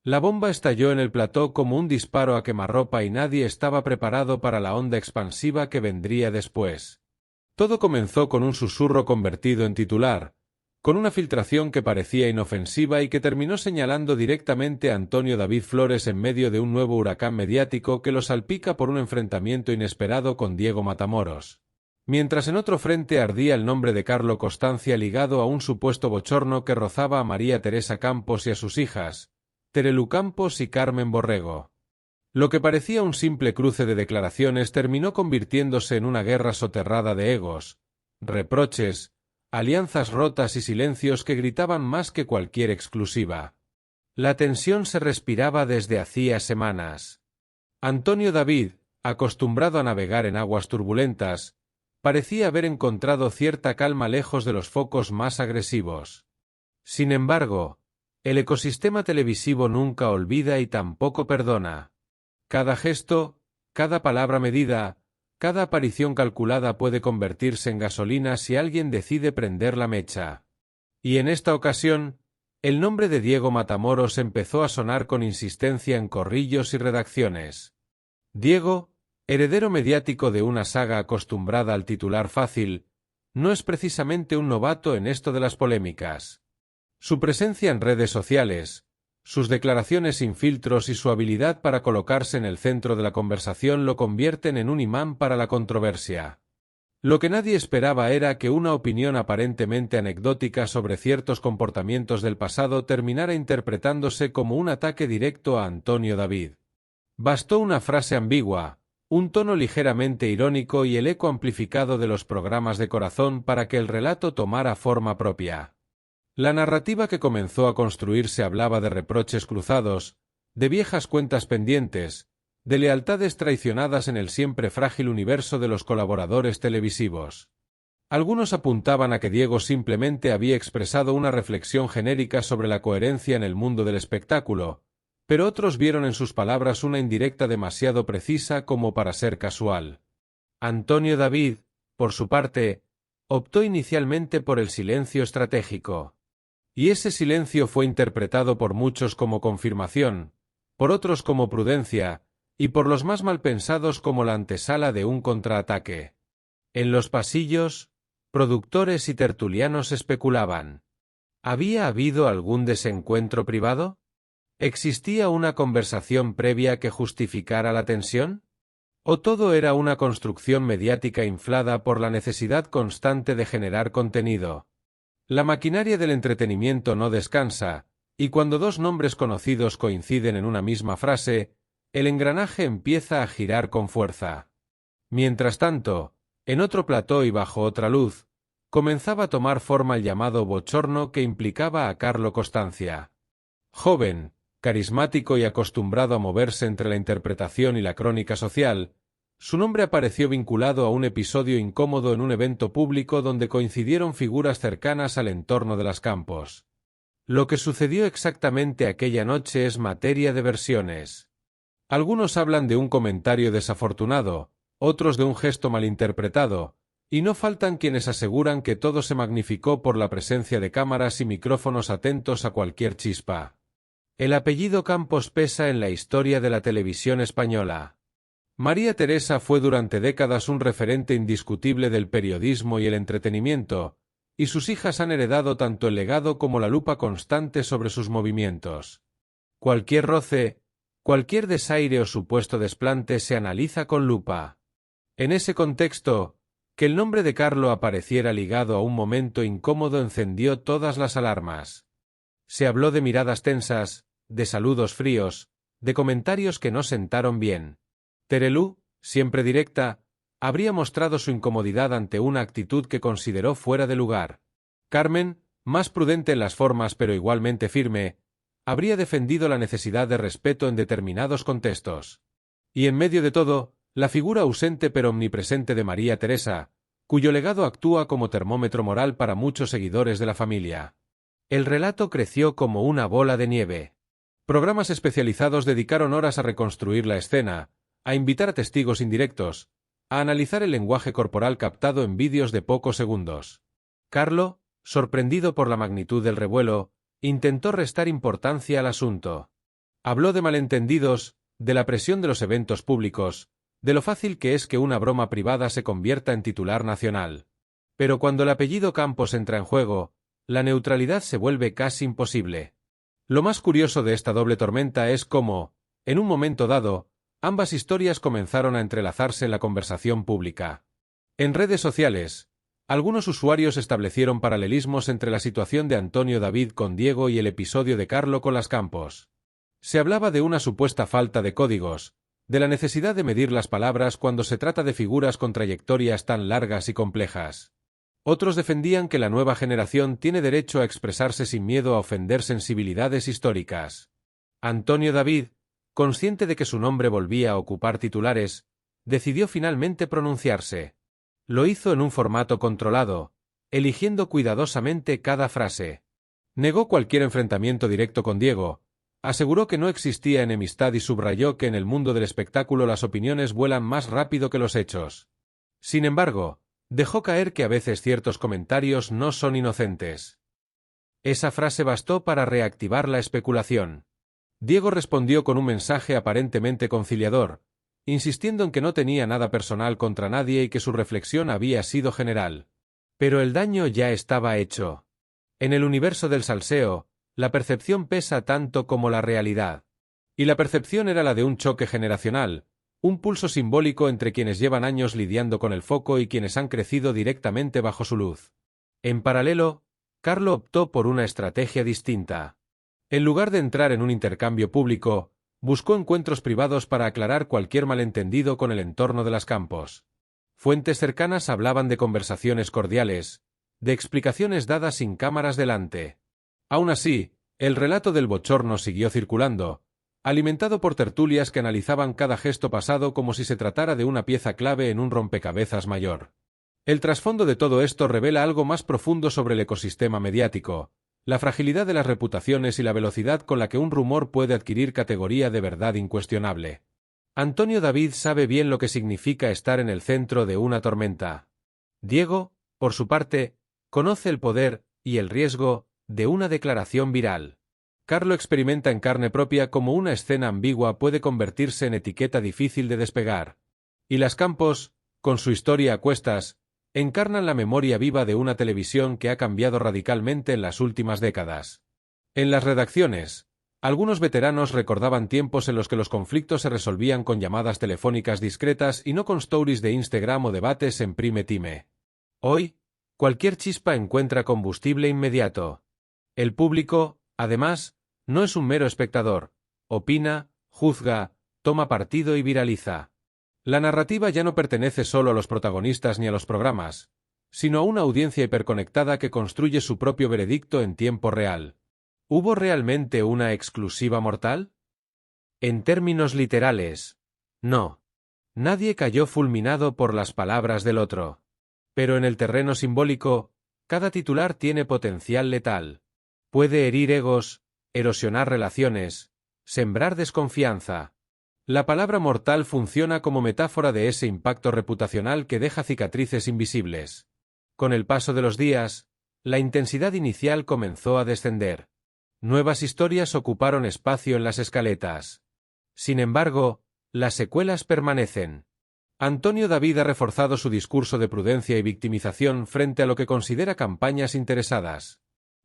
La bomba estalló en el plató como un disparo a quemarropa y nadie estaba preparado para la onda expansiva que vendría después. Todo comenzó con un susurro convertido en titular, con una filtración que parecía inofensiva y que terminó señalando directamente a Antonio David Flores en medio de un nuevo huracán mediático que lo salpica por un enfrentamiento inesperado con Diego Matamoros. Mientras en otro frente ardía el nombre de Carlo Costancia ligado a un supuesto bochorno que rozaba a María Teresa Campos y a sus hijas, Terelu Campos y Carmen Borrego. Lo que parecía un simple cruce de declaraciones terminó convirtiéndose en una guerra soterrada de egos, reproches, alianzas rotas y silencios que gritaban más que cualquier exclusiva. La tensión se respiraba desde hacía semanas. Antonio David, acostumbrado a navegar en aguas turbulentas, parecía haber encontrado cierta calma lejos de los focos más agresivos. Sin embargo, el ecosistema televisivo nunca olvida y tampoco perdona. Cada gesto, cada palabra medida, cada aparición calculada puede convertirse en gasolina si alguien decide prender la mecha. Y en esta ocasión, el nombre de Diego Matamoros empezó a sonar con insistencia en corrillos y redacciones. Diego, heredero mediático de una saga acostumbrada al titular fácil, no es precisamente un novato en esto de las polémicas. Su presencia en redes sociales, sus declaraciones sin filtros y su habilidad para colocarse en el centro de la conversación lo convierten en un imán para la controversia. Lo que nadie esperaba era que una opinión aparentemente anecdótica sobre ciertos comportamientos del pasado terminara interpretándose como un ataque directo a Antonio David. Bastó una frase ambigua, un tono ligeramente irónico y el eco amplificado de los programas de corazón para que el relato tomara forma propia. La narrativa que comenzó a construirse hablaba de reproches cruzados, de viejas cuentas pendientes, de lealtades traicionadas en el siempre frágil universo de los colaboradores televisivos. Algunos apuntaban a que Diego simplemente había expresado una reflexión genérica sobre la coherencia en el mundo del espectáculo, pero otros vieron en sus palabras una indirecta demasiado precisa como para ser casual. Antonio David, por su parte, optó inicialmente por el silencio estratégico. Y ese silencio fue interpretado por muchos como confirmación, por otros como prudencia, y por los más malpensados como la antesala de un contraataque. En los pasillos, productores y tertulianos especulaban. ¿Había habido algún desencuentro privado? ¿Existía una conversación previa que justificara la tensión? ¿O todo era una construcción mediática inflada por la necesidad constante de generar contenido? La maquinaria del entretenimiento no descansa, y cuando dos nombres conocidos coinciden en una misma frase, el engranaje empieza a girar con fuerza. Mientras tanto, en otro plató y bajo otra luz, comenzaba a tomar forma el llamado bochorno que implicaba a Carlo Costancia. Joven, carismático y acostumbrado a moverse entre la interpretación y la crónica social, su nombre apareció vinculado a un episodio incómodo en un evento público donde coincidieron figuras cercanas al entorno de las Campos. Lo que sucedió exactamente aquella noche es materia de versiones. Algunos hablan de un comentario desafortunado, otros de un gesto malinterpretado, y no faltan quienes aseguran que todo se magnificó por la presencia de cámaras y micrófonos atentos a cualquier chispa. El apellido Campos pesa en la historia de la televisión española. María Teresa fue durante décadas un referente indiscutible del periodismo y el entretenimiento, y sus hijas han heredado tanto el legado como la lupa constante sobre sus movimientos. Cualquier roce, cualquier desaire o supuesto desplante se analiza con lupa. En ese contexto, que el nombre de Carlo apareciera ligado a un momento incómodo encendió todas las alarmas. Se habló de miradas tensas, de saludos fríos, de comentarios que no sentaron bien. Terelu, siempre directa, habría mostrado su incomodidad ante una actitud que consideró fuera de lugar. Carmen, más prudente en las formas pero igualmente firme, habría defendido la necesidad de respeto en determinados contextos. Y en medio de todo, la figura ausente pero omnipresente de María Teresa, cuyo legado actúa como termómetro moral para muchos seguidores de la familia. El relato creció como una bola de nieve. Programas especializados dedicaron horas a reconstruir la escena, a invitar a testigos indirectos, a analizar el lenguaje corporal captado en vídeos de pocos segundos. Carlo, sorprendido por la magnitud del revuelo, intentó restar importancia al asunto. Habló de malentendidos, de la presión de los eventos públicos, de lo fácil que es que una broma privada se convierta en titular nacional. Pero cuando el apellido Campos entra en juego, la neutralidad se vuelve casi imposible. Lo más curioso de esta doble tormenta es cómo, en un momento dado, ambas historias comenzaron a entrelazarse en la conversación pública. En redes sociales, algunos usuarios establecieron paralelismos entre la situación de Antonio David con Diego y el episodio de Carlo con las Campos. Se hablaba de una supuesta falta de códigos, de la necesidad de medir las palabras cuando se trata de figuras con trayectorias tan largas y complejas. Otros defendían que la nueva generación tiene derecho a expresarse sin miedo a ofender sensibilidades históricas. Antonio David, consciente de que su nombre volvía a ocupar titulares, decidió finalmente pronunciarse. Lo hizo en un formato controlado, eligiendo cuidadosamente cada frase. Negó cualquier enfrentamiento directo con Diego, aseguró que no existía enemistad y subrayó que en el mundo del espectáculo las opiniones vuelan más rápido que los hechos. Sin embargo, dejó caer que a veces ciertos comentarios no son inocentes. Esa frase bastó para reactivar la especulación. Diego respondió con un mensaje aparentemente conciliador, insistiendo en que no tenía nada personal contra nadie y que su reflexión había sido general. Pero el daño ya estaba hecho. En el universo del salseo, la percepción pesa tanto como la realidad. Y la percepción era la de un choque generacional, un pulso simbólico entre quienes llevan años lidiando con el foco y quienes han crecido directamente bajo su luz. En paralelo, Carlo optó por una estrategia distinta. En lugar de entrar en un intercambio público, buscó encuentros privados para aclarar cualquier malentendido con el entorno de las Campos. Fuentes cercanas hablaban de conversaciones cordiales, de explicaciones dadas sin cámaras delante. Aún así, el relato del bochorno siguió circulando, alimentado por tertulias que analizaban cada gesto pasado como si se tratara de una pieza clave en un rompecabezas mayor. El trasfondo de todo esto revela algo más profundo sobre el ecosistema mediático, la fragilidad de las reputaciones y la velocidad con la que un rumor puede adquirir categoría de verdad incuestionable. Antonio David sabe bien lo que significa estar en el centro de una tormenta. Diego, por su parte, conoce el poder y el riesgo de una declaración viral. Carlo experimenta en carne propia cómo una escena ambigua puede convertirse en etiqueta difícil de despegar. Y las Campos, con su historia a cuestas, encarnan la memoria viva de una televisión que ha cambiado radicalmente en las últimas décadas. En las redacciones, algunos veteranos recordaban tiempos en los que los conflictos se resolvían con llamadas telefónicas discretas y no con stories de Instagram o debates en prime time. Hoy, cualquier chispa encuentra combustible inmediato. El público, además, no es un mero espectador, opina, juzga, toma partido y viraliza. La narrativa ya no pertenece solo a los protagonistas ni a los programas, sino a una audiencia hiperconectada que construye su propio veredicto en tiempo real. ¿Hubo realmente una exclusiva mortal? En términos literales, no. Nadie cayó fulminado por las palabras del otro. Pero en el terreno simbólico, cada titular tiene potencial letal. Puede herir egos, erosionar relaciones, sembrar desconfianza. La palabra mortal funciona como metáfora de ese impacto reputacional que deja cicatrices invisibles. Con el paso de los días, la intensidad inicial comenzó a descender. Nuevas historias ocuparon espacio en las escaletas. Sin embargo, las secuelas permanecen. Antonio David ha reforzado su discurso de prudencia y victimización frente a lo que considera campañas interesadas.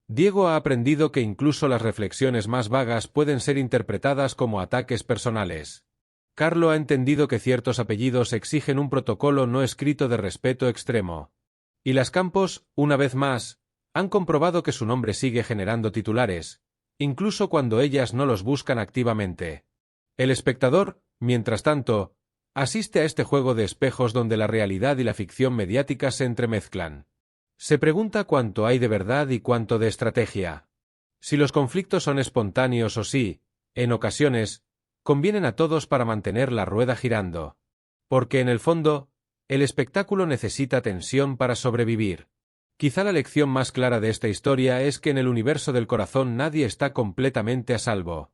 Diego ha aprendido que incluso las reflexiones más vagas pueden ser interpretadas como ataques personales. Carlo ha entendido que ciertos apellidos exigen un protocolo no escrito de respeto extremo. Y las Campos, una vez más, han comprobado que su nombre sigue generando titulares, incluso cuando ellas no los buscan activamente. El espectador, mientras tanto, asiste a este juego de espejos donde la realidad y la ficción mediática se entremezclan. Se pregunta cuánto hay de verdad y cuánto de estrategia. Si los conflictos son espontáneos o si, en ocasiones, convienen a todos para mantener la rueda girando. Porque en el fondo, el espectáculo necesita tensión para sobrevivir. Quizá la lección más clara de esta historia es que en el universo del corazón nadie está completamente a salvo.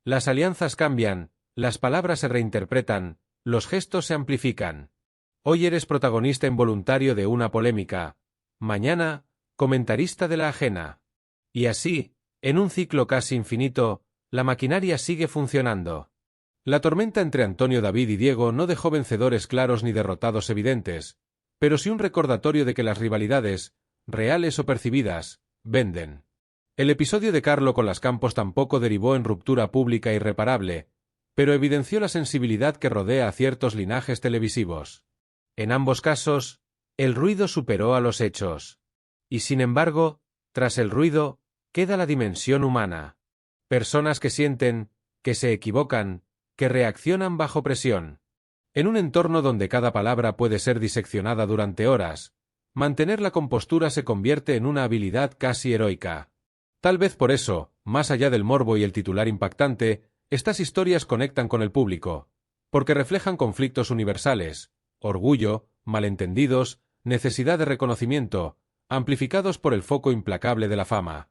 Las alianzas cambian, las palabras se reinterpretan, los gestos se amplifican. Hoy eres protagonista involuntario de una polémica, mañana, comentarista de la ajena. Y así, en un ciclo casi infinito, La maquinaria sigue funcionando. La tormenta entre Antonio David y Diego no dejó vencedores claros ni derrotados evidentes, pero sí un recordatorio de que las rivalidades, reales o percibidas, venden. El episodio de Carlo con las Campos tampoco derivó en ruptura pública irreparable, pero evidenció la sensibilidad que rodea a ciertos linajes televisivos. En ambos casos, el ruido superó a los hechos. Y sin embargo, tras el ruido, queda la dimensión humana. Personas que sienten, que se equivocan, que reaccionan bajo presión. En un entorno donde cada palabra puede ser diseccionada durante horas, mantener la compostura se convierte en una habilidad casi heroica. Tal vez por eso, más allá del morbo y el titular impactante, estas historias conectan con el público, porque reflejan conflictos universales, orgullo, malentendidos, necesidad de reconocimiento, amplificados por el foco implacable de la fama.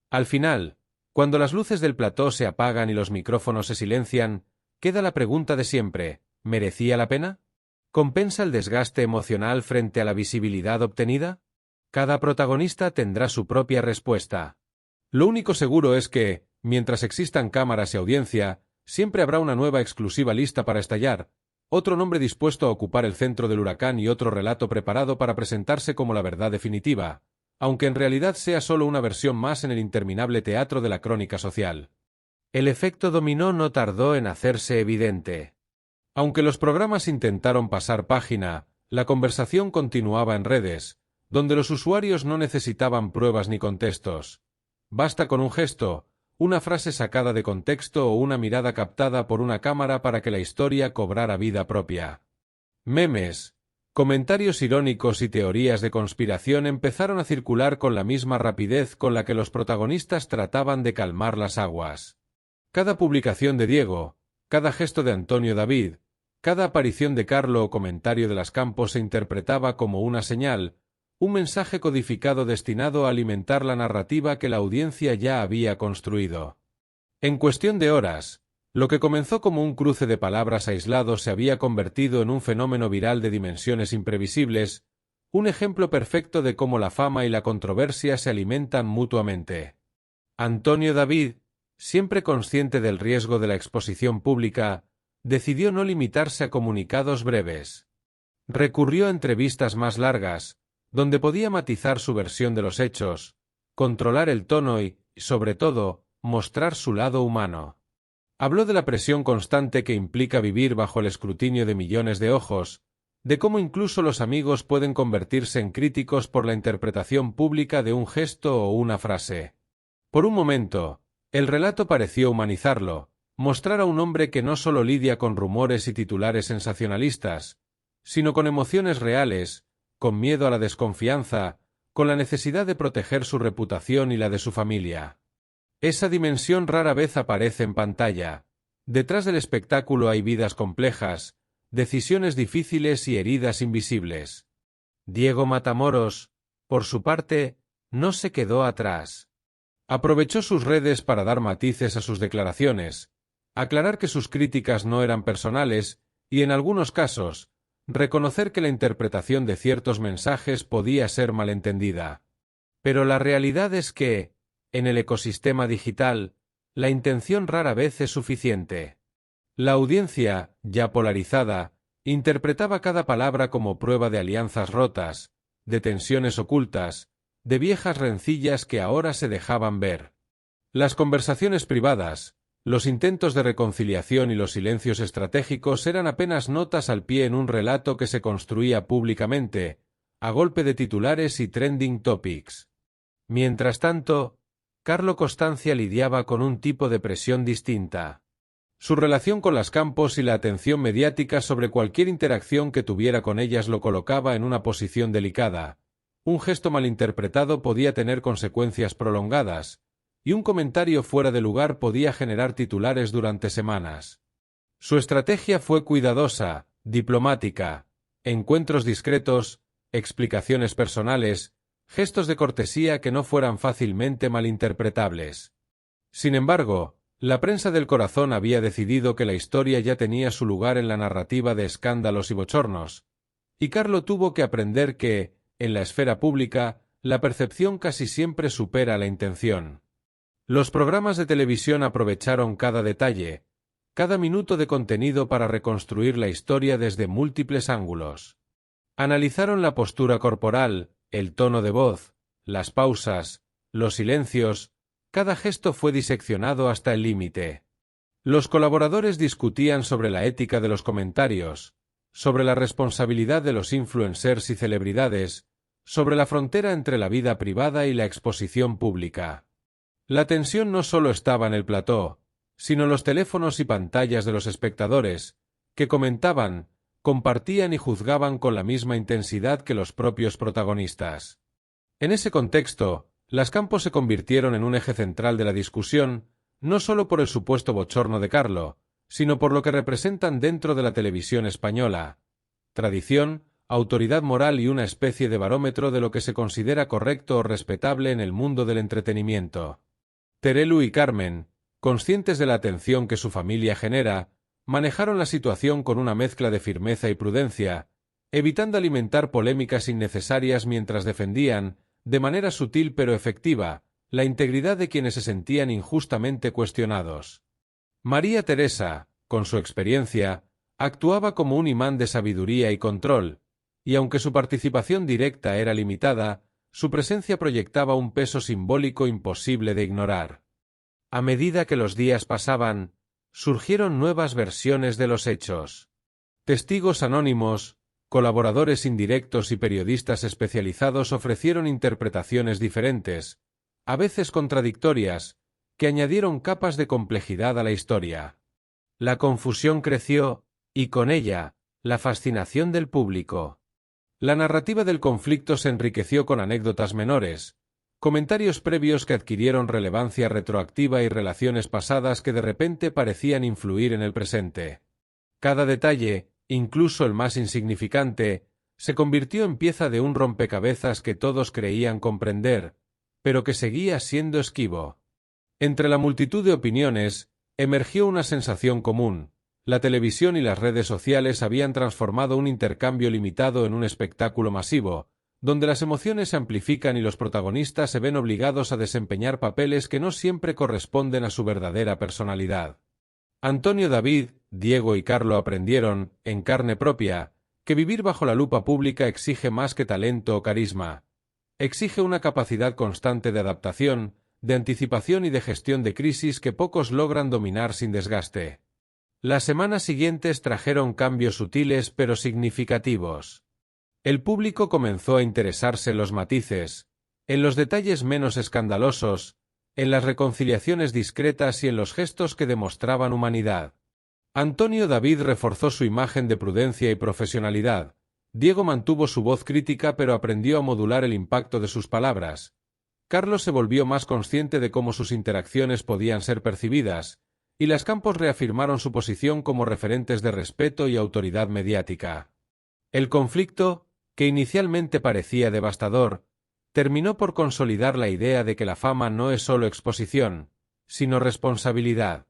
Al final, cuando las luces del plató se apagan y los micrófonos se silencian, queda la pregunta de siempre: ¿merecía la pena? ¿Compensa el desgaste emocional frente a la visibilidad obtenida? Cada protagonista tendrá su propia respuesta. Lo único seguro es que, mientras existan cámaras y audiencia, siempre habrá una nueva exclusiva lista para estallar, otro nombre dispuesto a ocupar el centro del huracán y otro relato preparado para presentarse como la verdad definitiva, aunque en realidad sea solo una versión más en el interminable teatro de la crónica social. El efecto dominó no tardó en hacerse evidente. Aunque los programas intentaron pasar página, la conversación continuaba en redes, donde los usuarios no necesitaban pruebas ni contextos. Basta con un gesto, una frase sacada de contexto o una mirada captada por una cámara para que la historia cobrara vida propia. Memes, comentarios irónicos y teorías de conspiración empezaron a circular con la misma rapidez con la que los protagonistas trataban de calmar las aguas. Cada publicación de Diego, cada gesto de Antonio David, cada aparición de Carlo o comentario de las Campos se interpretaba como una señal, un mensaje codificado destinado a alimentar la narrativa que la audiencia ya había construido. En cuestión de horas, lo que comenzó como un cruce de palabras aislados se había convertido en un fenómeno viral de dimensiones imprevisibles, un ejemplo perfecto de cómo la fama y la controversia se alimentan mutuamente. Antonio David, siempre consciente del riesgo de la exposición pública, decidió no limitarse a comunicados breves. Recurrió a entrevistas más largas, donde podía matizar su versión de los hechos, controlar el tono y, sobre todo, mostrar su lado humano. Habló de la presión constante que implica vivir bajo el escrutinio de millones de ojos, de cómo incluso los amigos pueden convertirse en críticos por la interpretación pública de un gesto o una frase. Por un momento, el relato pareció humanizarlo, mostrar a un hombre que no solo lidia con rumores y titulares sensacionalistas, sino con emociones reales, con miedo a la desconfianza, con la necesidad de proteger su reputación y la de su familia. Esa dimensión rara vez aparece en pantalla. Detrás del espectáculo hay vidas complejas, decisiones difíciles y heridas invisibles. Diego Matamoros, por su parte, no se quedó atrás. Aprovechó sus redes para dar matices a sus declaraciones, aclarar que sus críticas no eran personales y, en algunos casos, reconocer que la interpretación de ciertos mensajes podía ser malentendida. Pero la realidad es que, en el ecosistema digital, la intención rara vez es suficiente. La audiencia, ya polarizada, interpretaba cada palabra como prueba de alianzas rotas, de tensiones ocultas, de viejas rencillas que ahora se dejaban ver. Las conversaciones privadas, los intentos de reconciliación y los silencios estratégicos eran apenas notas al pie en un relato que se construía públicamente, a golpe de titulares y trending topics. Mientras tanto, Carlo Costanza lidiaba con un tipo de presión distinta. Su relación con las Campos y la atención mediática sobre cualquier interacción que tuviera con ellas lo colocaba en una posición delicada. Un gesto malinterpretado podía tener consecuencias prolongadas, y un comentario fuera de lugar podía generar titulares durante semanas. Su estrategia fue cuidadosa, diplomática, encuentros discretos, explicaciones personales, gestos de cortesía que no fueran fácilmente malinterpretables. Sin embargo, la prensa del corazón había decidido que la historia ya tenía su lugar en la narrativa de escándalos y bochornos, y Carlo tuvo que aprender que, en la esfera pública, la percepción casi siempre supera la intención. Los programas de televisión aprovecharon cada detalle, cada minuto de contenido para reconstruir la historia desde múltiples ángulos. Analizaron la postura corporal, el tono de voz, las pausas, los silencios, cada gesto fue diseccionado hasta el límite. Los colaboradores discutían sobre la ética de los comentarios, sobre la responsabilidad de los influencers y celebridades, sobre la frontera entre la vida privada y la exposición pública. La tensión no solo estaba en el plató, sino en los teléfonos y pantallas de los espectadores, que comentaban, compartían y juzgaban con la misma intensidad que los propios protagonistas. En ese contexto, Las Campos se convirtieron en un eje central de la discusión, no solo por el supuesto bochorno de Carlo, sino por lo que representan dentro de la televisión española: tradición, autoridad moral y una especie de barómetro de lo que se considera correcto o respetable en el mundo del entretenimiento. Terelu y Carmen, conscientes de la atención que su familia genera, manejaron la situación con una mezcla de firmeza y prudencia, evitando alimentar polémicas innecesarias mientras defendían, de manera sutil pero efectiva, la integridad de quienes se sentían injustamente cuestionados. María Teresa, con su experiencia, actuaba como un imán de sabiduría y control, y aunque su participación directa era limitada, su presencia proyectaba un peso simbólico imposible de ignorar. A medida que los días pasaban, surgieron nuevas versiones de los hechos. Testigos anónimos, colaboradores indirectos y periodistas especializados ofrecieron interpretaciones diferentes, a veces contradictorias, que añadieron capas de complejidad a la historia. La confusión creció, y con ella, la fascinación del público. La narrativa del conflicto se enriqueció con anécdotas menores, comentarios previos que adquirieron relevancia retroactiva y relaciones pasadas que de repente parecían influir en el presente. Cada detalle, incluso el más insignificante, se convirtió en pieza de un rompecabezas que todos creían comprender, pero que seguía siendo esquivo. Entre la multitud de opiniones, emergió una sensación común: la televisión y las redes sociales habían transformado un intercambio limitado en un espectáculo masivo, donde las emociones se amplifican y los protagonistas se ven obligados a desempeñar papeles que no siempre corresponden a su verdadera personalidad. Antonio David, Diego y Carlo aprendieron, en carne propia, que vivir bajo la lupa pública exige más que talento o carisma. Exige una capacidad constante de adaptación, de anticipación y de gestión de crisis que pocos logran dominar sin desgaste. Las semanas siguientes trajeron cambios sutiles pero significativos. El público comenzó a interesarse en los matices, en los detalles menos escandalosos, en las reconciliaciones discretas y en los gestos que demostraban humanidad. Antonio David reforzó su imagen de prudencia y profesionalidad. Diego mantuvo su voz crítica pero aprendió a modular el impacto de sus palabras. Carlos se volvió más consciente de cómo sus interacciones podían ser percibidas, y Las Campos reafirmaron su posición como referentes de respeto y autoridad mediática. El conflicto, que inicialmente parecía devastador, terminó por consolidar la idea de que la fama no es solo exposición, sino responsabilidad.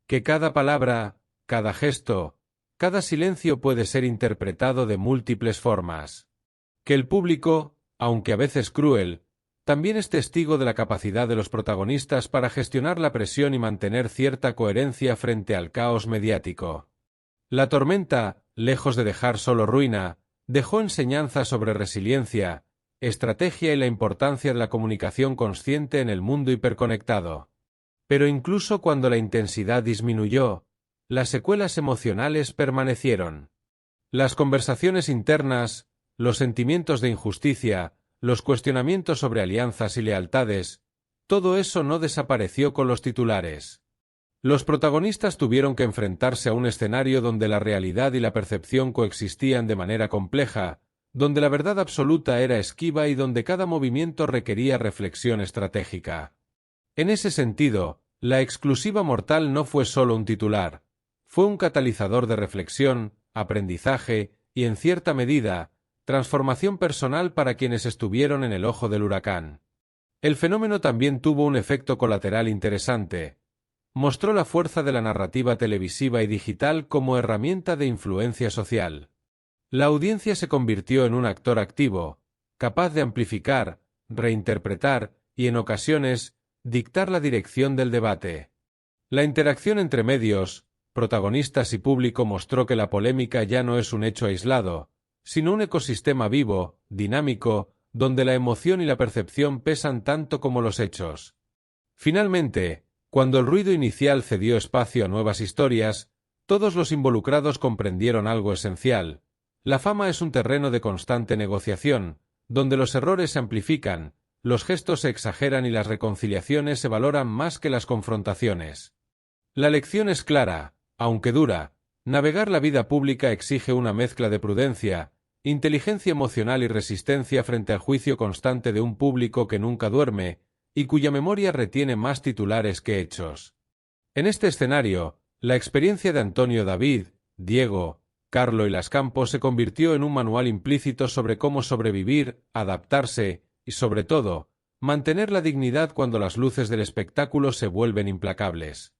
Que cada palabra, cada gesto, cada silencio puede ser interpretado de múltiples formas. Que el público, aunque a veces cruel, también es testigo de la capacidad de los protagonistas para gestionar la presión y mantener cierta coherencia frente al caos mediático. La tormenta, lejos de dejar solo ruina, dejó enseñanzas sobre resiliencia, estrategia y la importancia de la comunicación consciente en el mundo hiperconectado. Pero incluso cuando la intensidad disminuyó, las secuelas emocionales permanecieron. Las conversaciones internas, los sentimientos de injusticia, los cuestionamientos sobre alianzas y lealtades, todo eso no desapareció con los titulares. Los protagonistas tuvieron que enfrentarse a un escenario donde la realidad y la percepción coexistían de manera compleja, donde la verdad absoluta era esquiva y donde cada movimiento requería reflexión estratégica. En ese sentido, La exclusiva mortal no fue solo un titular, fue un catalizador de reflexión, aprendizaje y, en cierta medida, transformación personal para quienes estuvieron en el ojo del huracán. El fenómeno también tuvo un efecto colateral interesante. Mostró la fuerza de la narrativa televisiva y digital como herramienta de influencia social. La audiencia se convirtió en un actor activo, capaz de amplificar, reinterpretar y, en ocasiones, dictar la dirección del debate. La interacción entre medios, protagonistas y público mostró que la polémica ya no es un hecho aislado, sino un ecosistema vivo, dinámico, donde la emoción y la percepción pesan tanto como los hechos. Finalmente, cuando el ruido inicial cedió espacio a nuevas historias, todos los involucrados comprendieron algo esencial. La fama es un terreno de constante negociación, donde los errores se amplifican, los gestos se exageran y las reconciliaciones se valoran más que las confrontaciones. La lección es clara, aunque dura: navegar la vida pública exige una mezcla de prudencia, inteligencia emocional y resistencia frente al juicio constante de un público que nunca duerme y cuya memoria retiene más titulares que hechos. En este escenario, la experiencia de Antonio David, Diego, Carlo y Las Campos se convirtió en un manual implícito sobre cómo sobrevivir, adaptarse y, sobre todo, mantener la dignidad cuando las luces del espectáculo se vuelven implacables.